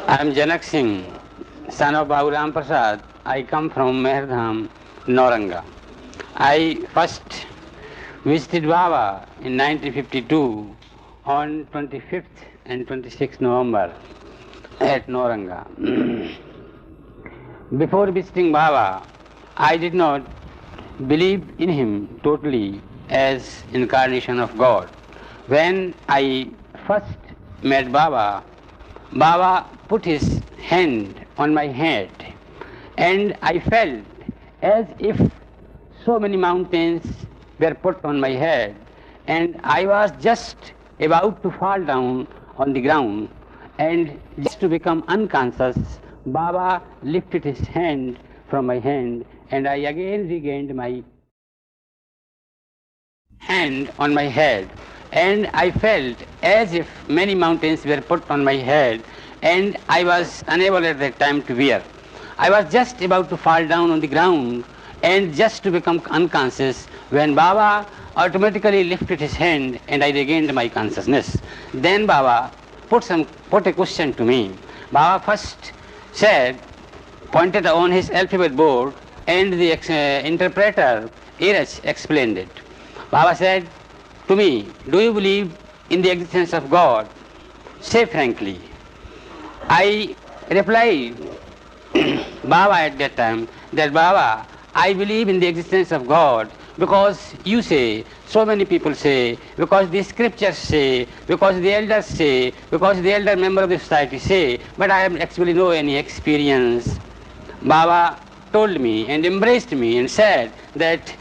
I am Janak Singh, son of Babu Ram Prasad. I come from Mehrdham, Nauranga. I first visited Baba in 1952 on 25th and 26th November at Nauranga. Before visiting Baba, I did not believe in him totally as incarnation of God. When I first met Baba, Baba put his hand on my head and I felt as if so many mountains were put on my head and I was just about to fall down on the ground, and just to become unconscious, Baba lifted his hand from my hand and I again regained my hand on my head, and I felt as if many mountains were put on my head and I was unable at that time to bear. I was just about to fall down on the ground and just to become unconscious when Baba automatically lifted his hand and I regained my consciousness. Then Baba put a question to me. Baba first said, pointed on his alphabet board, and the interpreter Irwin explained it. Baba said to me, "Do you believe in the existence of God? Say frankly." I replied Baba at that time that, "Baba, I believe in the existence of God because you say, so many people say, because the scriptures say, because the elders say, because the elder member of the society say, but I have actually no any experience." Baba told me and embraced me and said that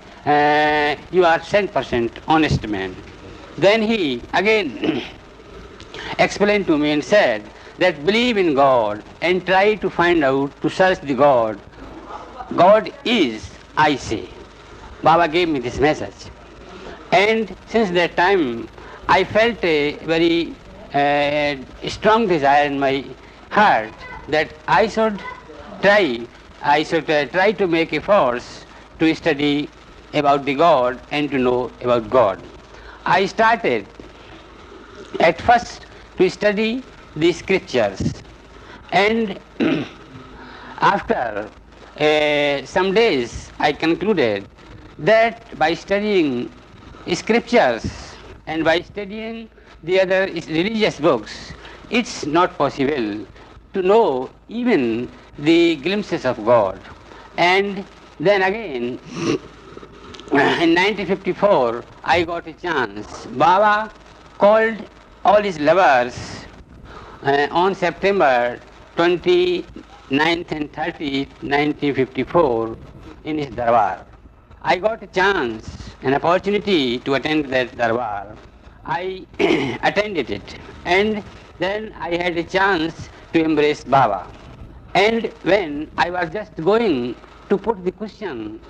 you are 100% honest man. Then he again explained to me and said that believe in God and try to find out, to search the God. God is, I say. Baba gave me this message. And since that time, I felt a very strong desire in my heart that I should try to make efforts to study about the God and to know about God. I started at first to study the scriptures, and after some days I concluded that by studying scriptures and by studying the other religious books, it's not possible to know even the glimpses of God. And then again, in 1954, I got a chance. Baba called all his lovers on September 29th and 30th, 1954, in his darbar. I got a chance, an opportunity to attend that darbar. I attended it, and then I had a chance to embrace Baba. And when I was just going to put the question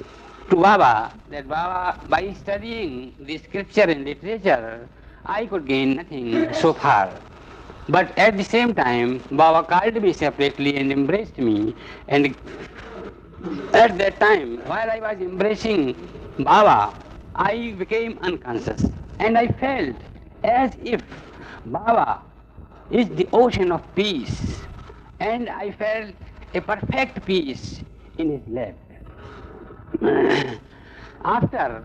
to Baba, that Baba, by studying the scripture and literature, I could gain nothing so far. But at the same time, Baba called me separately and embraced me, and at that time, while I was embracing Baba, I became unconscious and I felt as if Baba is the ocean of peace, and I felt a perfect peace in his lap. After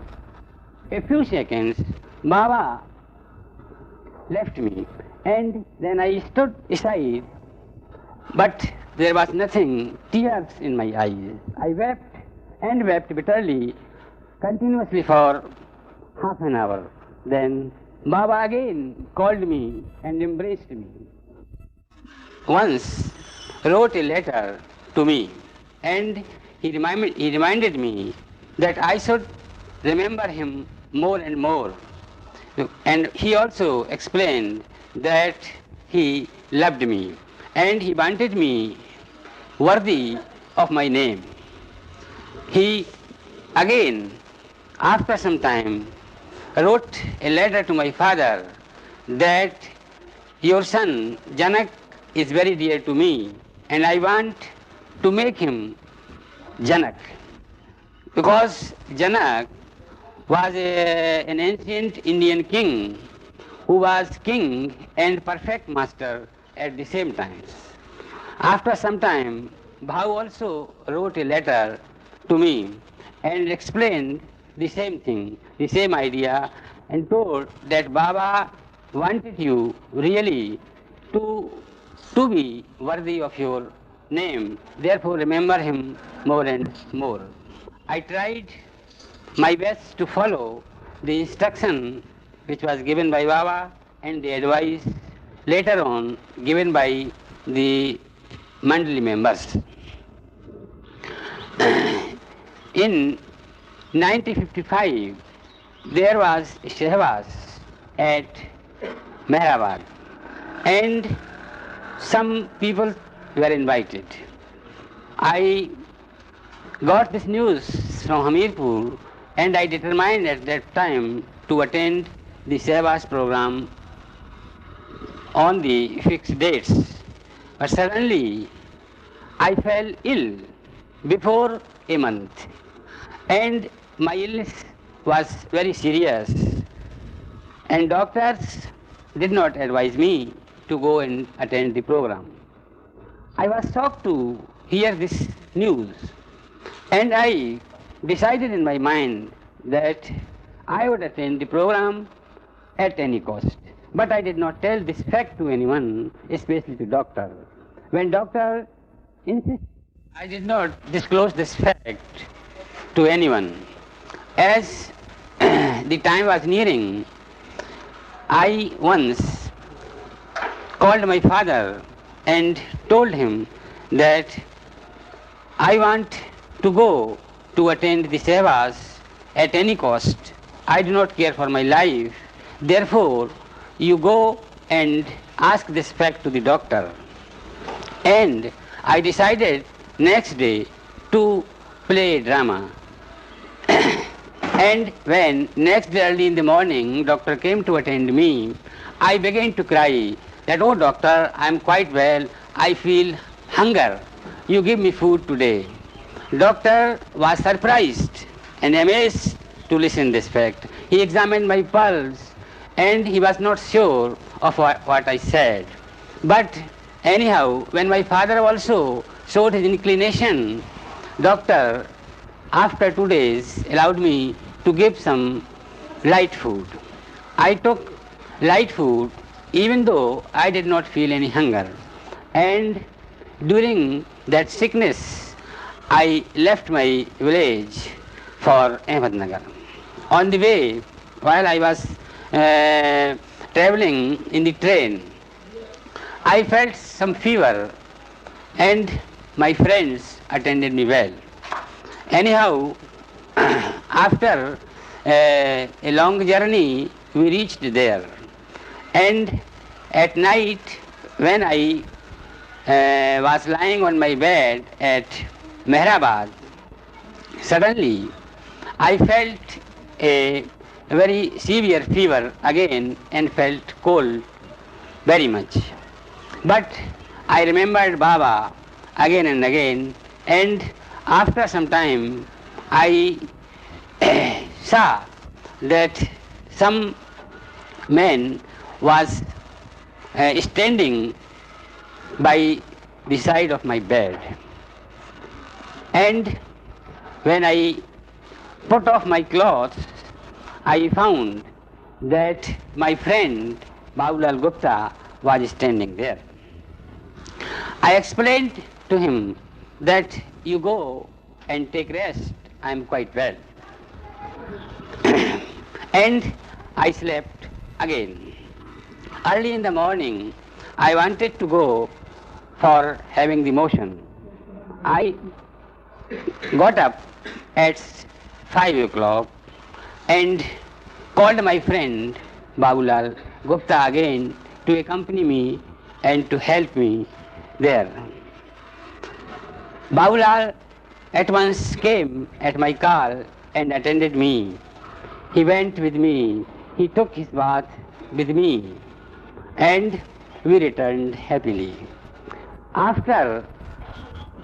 a few seconds, Baba left me, and then I stood aside, but there was nothing, tears in my eyes. I wept and wept bitterly, continuously for half an hour. Then Baba again called me and embraced me. Once wrote a letter to me, and he reminded me that I should remember him more and more. And he also explained that he loved me and he wanted me worthy of my name. He again, after some time, wrote a letter to my father that your son Janak is very dear to me and I want to make him Janak, because Janak was an ancient Indian king who was king and perfect master at the same time. After some time, Bhav also wrote a letter to me and explained the same thing, the same idea, and told that Baba wanted you really to, to be worthy of your name, therefore remember him more and more. I tried my best to follow the instruction which was given by Baba and the advice later on given by the Mandali members. In 1955, there was Shehbaz at Mehrabad, and some people were invited. I got this news from Hamirpur, and I determined at that time to attend the Shehbaz program on the fixed dates. But suddenly I fell ill before a month, and my illness was very serious, and doctors did not advise me to go and attend the program. I was shocked to hear this news, and I decided in my mind that I would attend the program at any cost. But I did not tell this fact to anyone, especially to doctor. When doctor insisted, I did not disclose this fact to anyone. As the time was nearing, I once called my father and told him that I want to go to attend the sevas at any cost. I do not care for my life. Therefore, you go and ask this fact to the doctor. And I decided next day to play a drama. And when next day early in the morning doctor came to attend me, I began to cry that, "Oh doctor, I am quite well, I feel hunger. You give me food today." Doctor was surprised and amazed to listen this fact. He examined my pulse and he was not sure of what I said. But anyhow, when my father also showed his inclination, doctor, after 2 days, allowed me to give some light food. I took light food even though I did not feel any hunger. And during that sickness, I left my village for Ahmednagar. On the way, while I was traveling in the train, I felt some fever and my friends attended me well. Anyhow, after a long journey, we reached there. And at night, when I was lying on my bed at Mehrabad, suddenly I felt a very severe fever again and felt cold very much. But I remembered Baba again and again, and after some time I saw that some man was standing by the side of my bed. And when I put off my clothes, I found that my friend Babulal Gupta was standing there. I explained to him that you go and take rest, I am quite well. And I slept again. Early in the morning, I wanted to go for having the motion. I got up at 5 o'clock and called my friend Babulal Gupta again to accompany me and to help me there. Babulal at once came at my call and attended me. He went with me, he took his bath with me, and we returned happily. After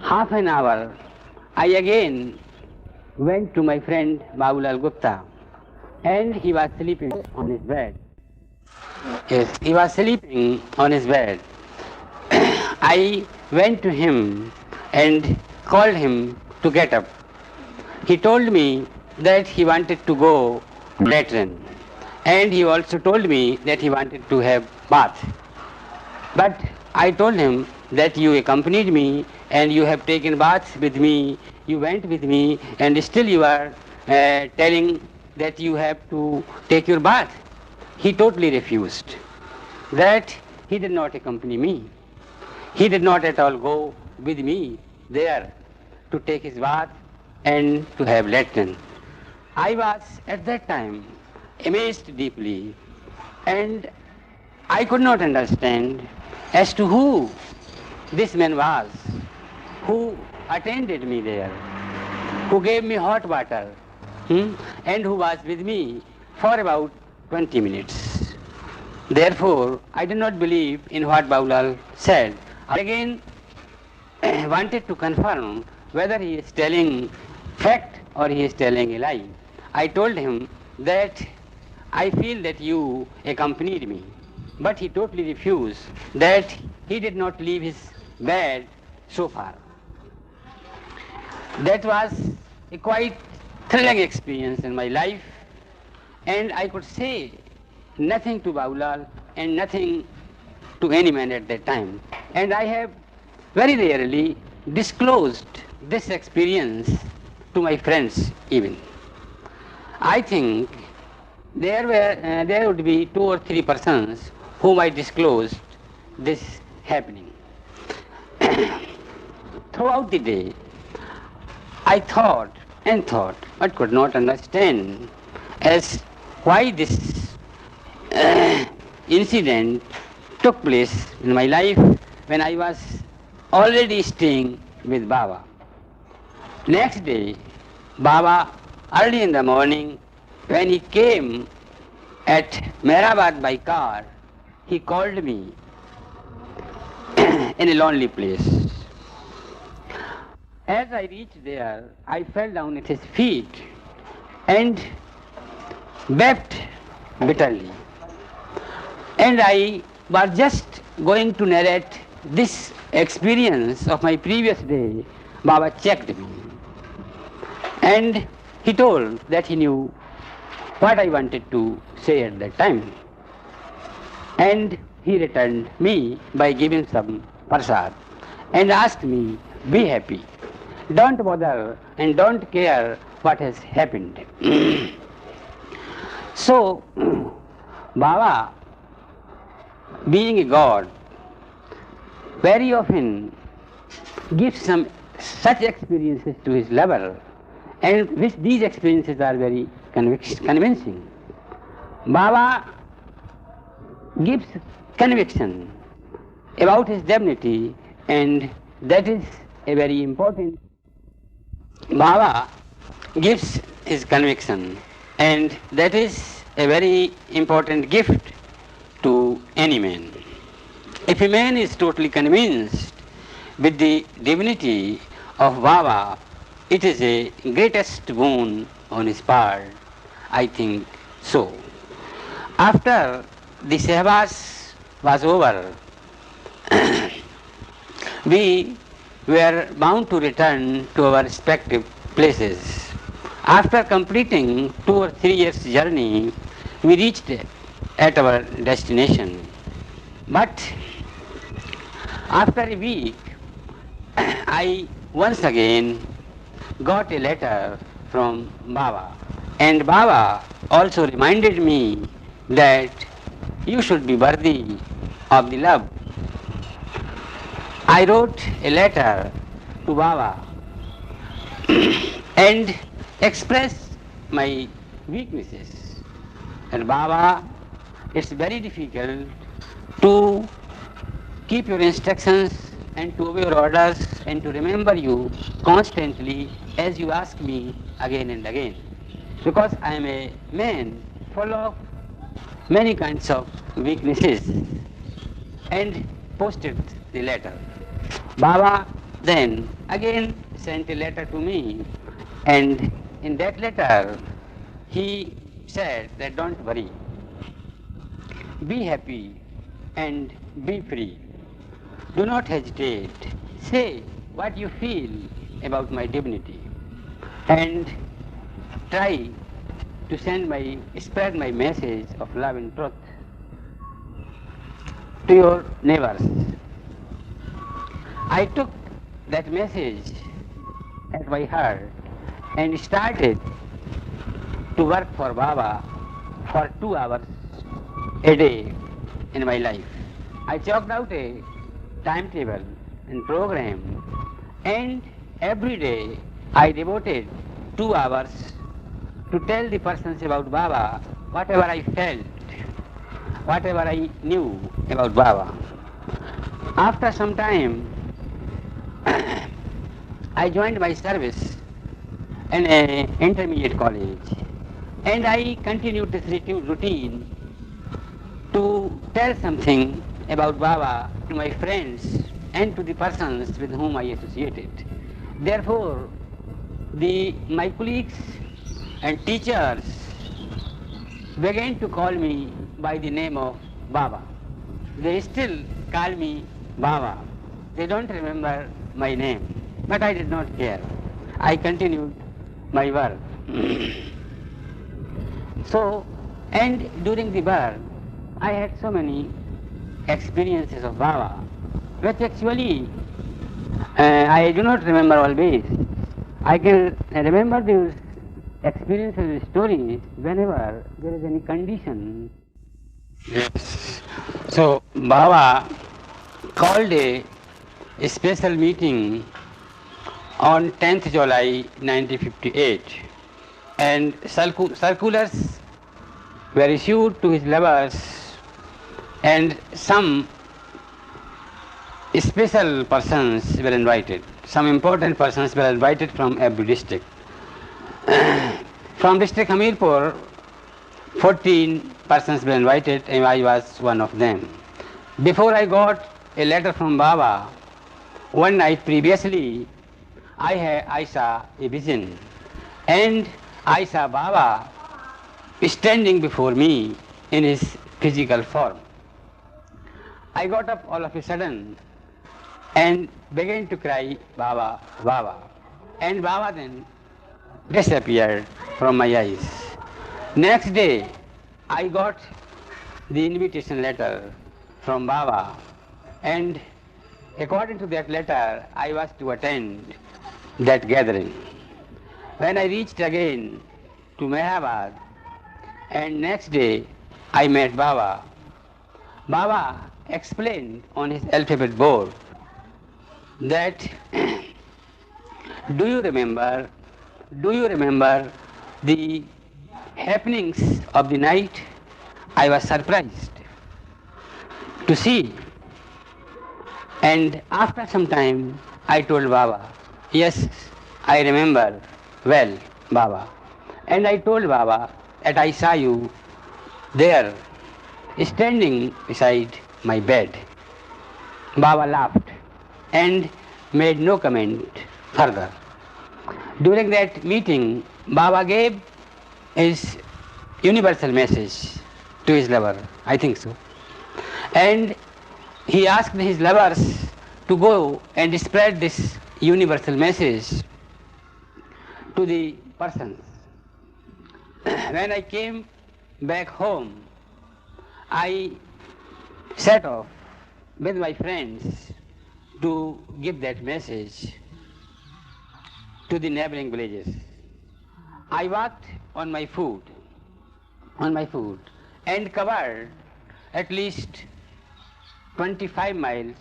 half an hour, I again went to my friend Babulal Gupta, and he was sleeping on his bed. Yes, he was sleeping on his bed. I went to him and called him to get up. He told me that he wanted to go latrine, and he also told me that he wanted to have bath. But I told him that you accompanied me and you have taken bath with me, you went with me, and still you are telling that you have to take your bath. He totally refused. That he did not accompany me. He did not at all go with me there to take his bath and to have latrine. I was at that time amazed deeply, and I could not understand as to who this man was, who attended me there, who gave me hot water, and who was with me for about 20 minutes. Therefore, I did not believe in what Baulal said. I again wanted to confirm whether he is telling fact or he is telling a lie. I told him that I feel that you accompanied me, but he totally refused, that he did not leave his bed so far. That was a quite thrilling experience in my life, and I could say nothing to Baulal and nothing to any man at that time. And I have very rarely disclosed this experience to my friends even. I think there would be 2 or 3 persons whom I disclosed this happening. Throughout the day, I thought and thought, but could not understand as why this incident took place in my life when I was already staying with Baba. Next day, Baba, early in the morning, when he came at Mehrabad by car, he called me in a lonely place. As I reached there, I fell down at his feet and wept bitterly. And I was just going to narrate this experience of my previous day. Baba checked me, and he told that he knew what I wanted to say at that time. And he returned me by giving some prasad and asked me, be happy, don't bother and don't care what has happened. So, Baba, being a God, very often gives some such experiences to his lover, and which these experiences are very convincing. Baba gives conviction about his divinity, and that is a very important. Baba gives his conviction, and that is a very important gift to any man. If a man is totally convinced with the divinity of Baba, it is a greatest boon on his part, I think so. After the Sehbaz was over, we were bound to return to our respective places. After completing 2 or 3 years' journey, we reached at our destination. But after a week, I once again got a letter from Baba. And Baba also reminded me that you should be worthy of the love. I wrote a letter to Baba and expressed my weaknesses. And Baba, it's very difficult to keep your instructions and to obey your orders and to remember you constantly as you ask me again and again. Because I am a man full of many kinds of weaknesses, and posted the letter. Baba then again sent a letter to me, and in that letter he said that don't worry, be happy and be free. Do not hesitate. Say what you feel about my divinity and try to spread my message of love and truth to your neighbors. I took that message at my heart and started to work for Baba for 2 hours a day in my life. I chalked out a timetable and program, and every day I devoted 2 hours to tell the persons about Baba whatever I felt, whatever I knew about Baba. After some time, I joined my service in an intermediate college, and I continued this routine to tell something about Baba to my friends and to the persons with whom I associated. Therefore, my colleagues and teachers began to call me by the name of Baba. They still call me Baba. They don't remember my name, but I did not care. I continued my work. And during the birth, I had so many experiences of Baba, which actually I do not remember always. I can remember these experiences and stories whenever there is any condition. Yes. So Baba called a special meeting on 10th July 1958, and circulars were issued to his lovers, and some special persons were invited. Some important persons were invited from every district. From district Hamirpur, 14 persons were invited, and I was one of them. Before I got a letter from Baba, one night previously, I saw a vision, and I saw Baba standing before me in his physical form. I got up all of a sudden and began to cry, Baba, Baba. And Baba then disappeared from my eyes. Next day, I got the invitation letter from Baba, and according to that letter, I was to attend that gathering. When I reached again to Mehabad, and next day I met Baba. Baba explained on his alphabet board that do you remember the happenings of the night? I was surprised to see, and after some time I told Baba, yes, I remember well, Baba. And I told Baba that I saw you there, standing beside my bed. Baba laughed and made no comment further. During that meeting, Baba gave his universal message to his lover, I think so. And he asked his lovers to go and spread this universal message to the persons. When I came back home, I set off with my friends to give that message to the neighboring villages. I walked on my foot and covered at least 25 miles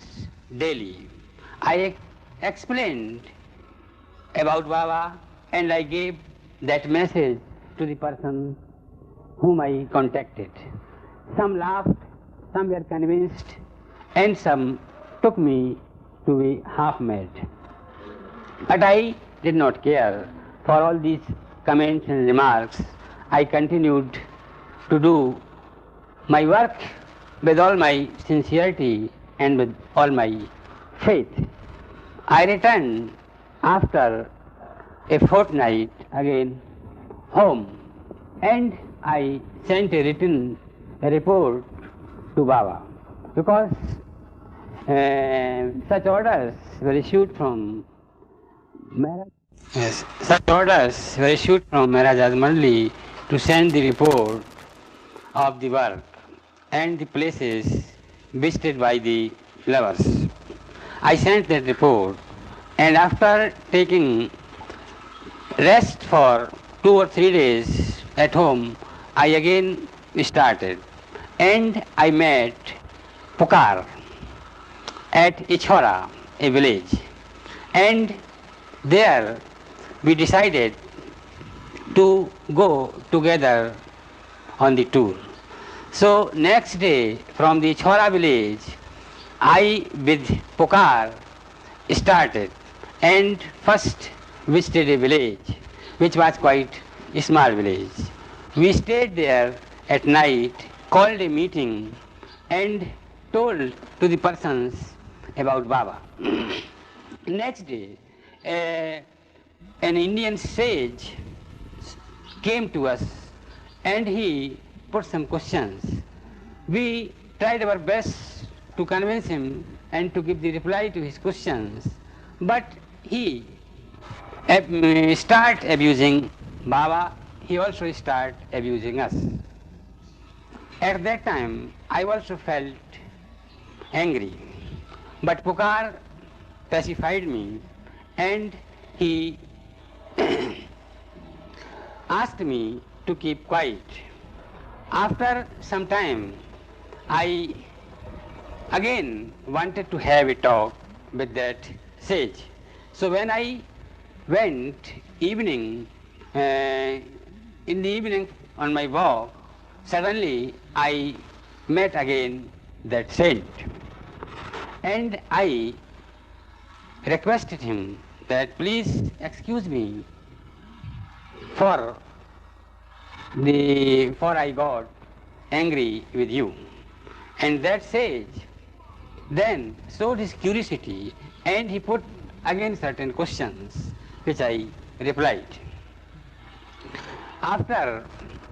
daily. I explained about Baba, and I gave that message to the person whom I contacted. Some laughed, some were convinced, and some took me to be half mad. But I did not care for all these comments and remarks. I continued to do my work with all my sincerity and with all my faith. I returned after a fortnight again home, and I sent a written report to Baba, because Such orders were issued from Maharaj. Yes, such orders were issued from Maharaj Azmalli to send the report of the work and the places visited by the lovers. I sent that report, and after taking rest for 2 or 3 days at home, I again started, and I met Pukar at Ichhora, a village, and there we decided to go together on the tour. So next day from the Ichhora village, I with Pukar started and first visited a village which was quite a small village. We stayed there at night, called a meeting and told to the persons about Baba. Next day, an Indian sage came to us and he put some questions. We tried our best to convince him and to give the reply to his questions, but he start abusing Baba, he also start abusing us. At that time, I also felt angry, but Pukar pacified me and he asked me to keep quiet. After some time, I again wanted to have a talk with that sage. So when I went in the evening on my walk, suddenly I met again that saint, and I requested him that please excuse me for I got angry with you. And that sage then showed his curiosity and he put again certain questions which I replied. After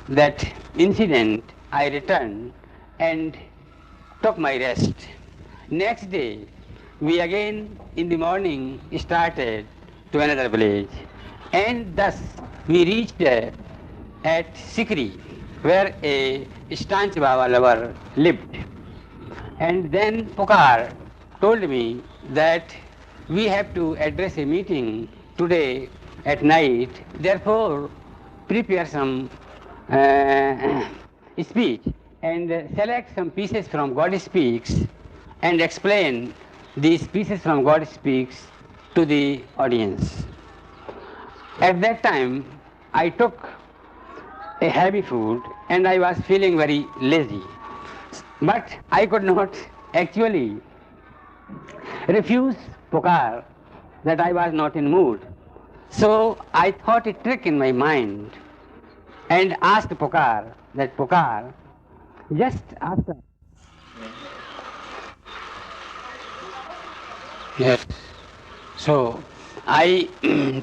that incident, I returned and took my rest. Next day, we again in the morning started to another village, and thus we reached at Sikri, where a Stanch Baba lover lived. And then Pukar told me that we have to address a meeting today at night, therefore prepare some speech and select some pieces from God Speaks and explain these pieces from God Speaks to the audience. At that time, I took a heavy food and I was feeling very lazy. But I could not actually refuse Pukar that I was not in mood. So I thought a trick in my mind and asked Pukar that Pukar, just after. Yes. So I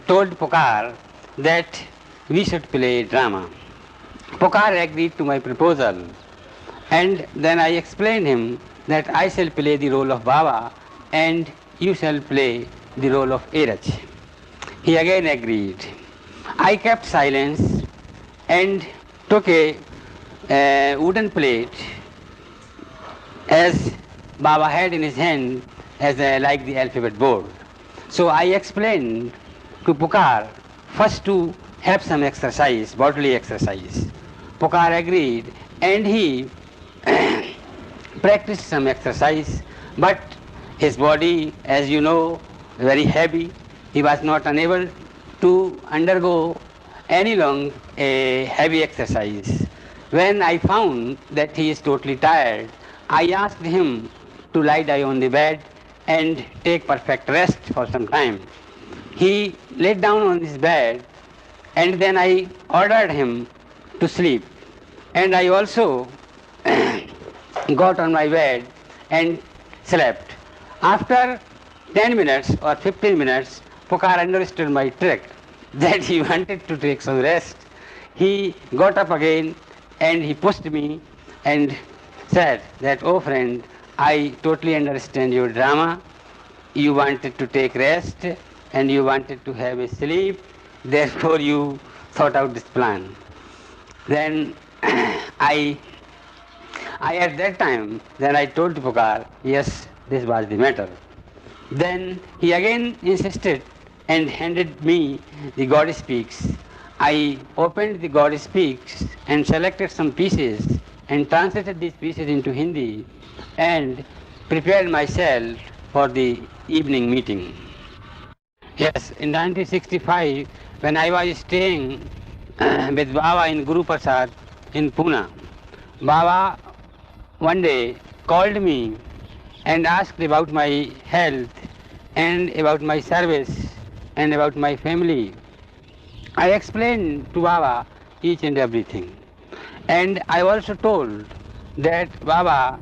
told Pukar that we should play drama. Pukar agreed to my proposal, and then I explained him that I shall play the role of Baba and you shall play the role of Iraj. He again agreed. I kept silence and took a wooden plate as Baba had in his hand as like the alphabet board. So I explained to Pukar first to have some exercise, bodily exercise. Pukar agreed and he practiced some exercise, but his body, as you know, very heavy. He was not unable to undergo any long heavy exercise. When I found that he is totally tired, I asked him to lie down on the bed and take perfect rest for some time. He laid down on his bed and then I ordered him to sleep. And I also got on my bed and slept. After 10 minutes or 15 minutes, Pukar understood my trick, that he wanted to take some rest. He got up again and he pushed me and said that, "Oh friend, I totally understand your drama. You wanted to take rest and you wanted to have a sleep. Therefore, you thought out this plan. Then I at that time, then I told Pukar, yes, this was the matter. Then he again insisted and handed me the God Speaks. I opened the God Speaks and selected some pieces and translated these pieces into Hindi and prepared myself for the evening meeting. Yes, in 1965, when I was staying with Baba in Guru Prasad in Pune, Baba one day called me and asked about my health and about my service and about my family. I explained to Baba each and everything. And I also told that Baba,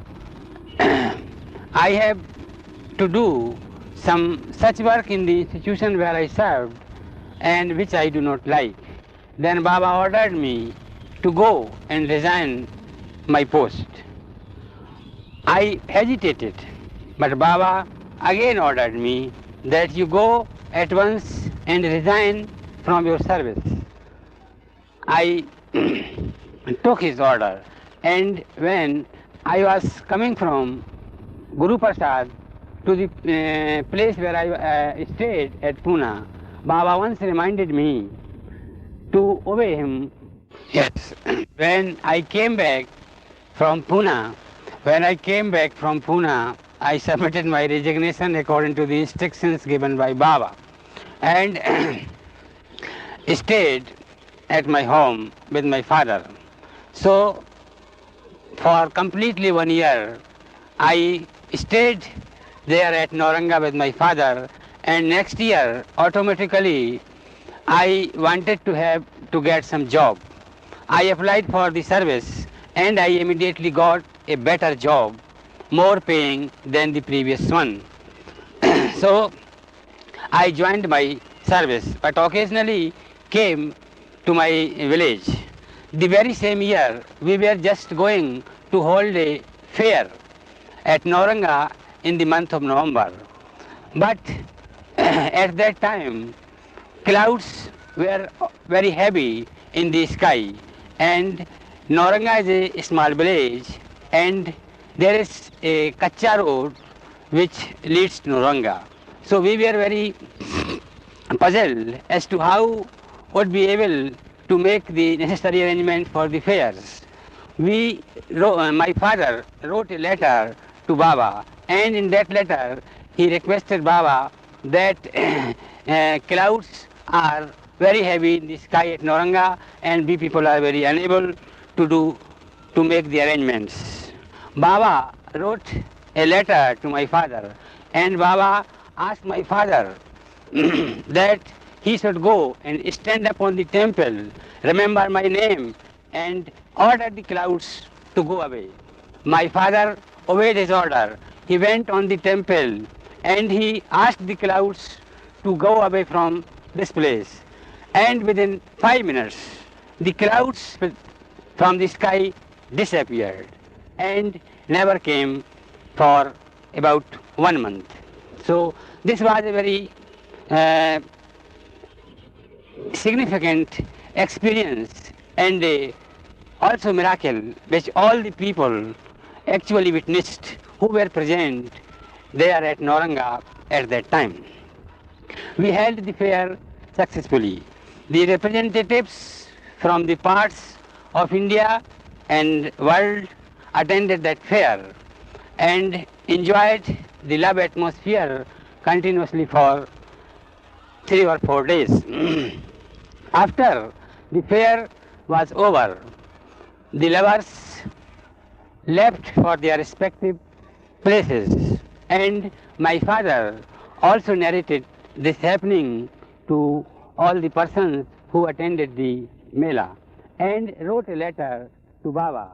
I have to do some such work in the institution where I served and which I do not like. Then Baba ordered me to go and resign my post. I hesitated, but Baba again ordered me that you go at once and resign from your service. I took his order, and when I was coming from Guru Prasad to the place where I stayed at Pune, Baba once reminded me to obey him. Yes, when I came back from Pune, I submitted my resignation according to the instructions given by Baba and stayed at my home with my father. So, for completely 1 year, I stayed there at Nauranga with my father, and next year, automatically, I wanted to get some job. I applied for the service, and I immediately got a better job, more paying than the previous one. So I joined my service, but occasionally came to my village. The very same year, we were just going to hold a fair at Nauranga in the month of November. But at that time, clouds were very heavy in the sky, and Nauranga is a small village, and there is a kacha road which leads to Nauranga. So we were very puzzled as to how would be able to make the necessary arrangement for the fairs. My father wrote a letter to Baba, and in that letter he requested Baba that clouds are very heavy in the sky at Nauranga, and we people are very unable to make the arrangements. Baba wrote a letter to my father, and Baba asked my father that he should go and stand up on the temple, remember my name, and order the clouds to go away. My father obeyed his order. He went on the temple and he asked the clouds to go away from this place. And within 5 minutes, the clouds from the sky disappeared and never came for about 1 month. So this was a very significant experience and also miracle which all the people actually witnessed who were present there at Nauranga at that time. We held the fair successfully. The representatives from the parts of India and world attended that fair and enjoyed the love atmosphere continuously for 3 or 4 days. After the fair was over, the lovers left for their respective places, and my father also narrated this happening to all the persons who attended the Mela and wrote a letter to Baba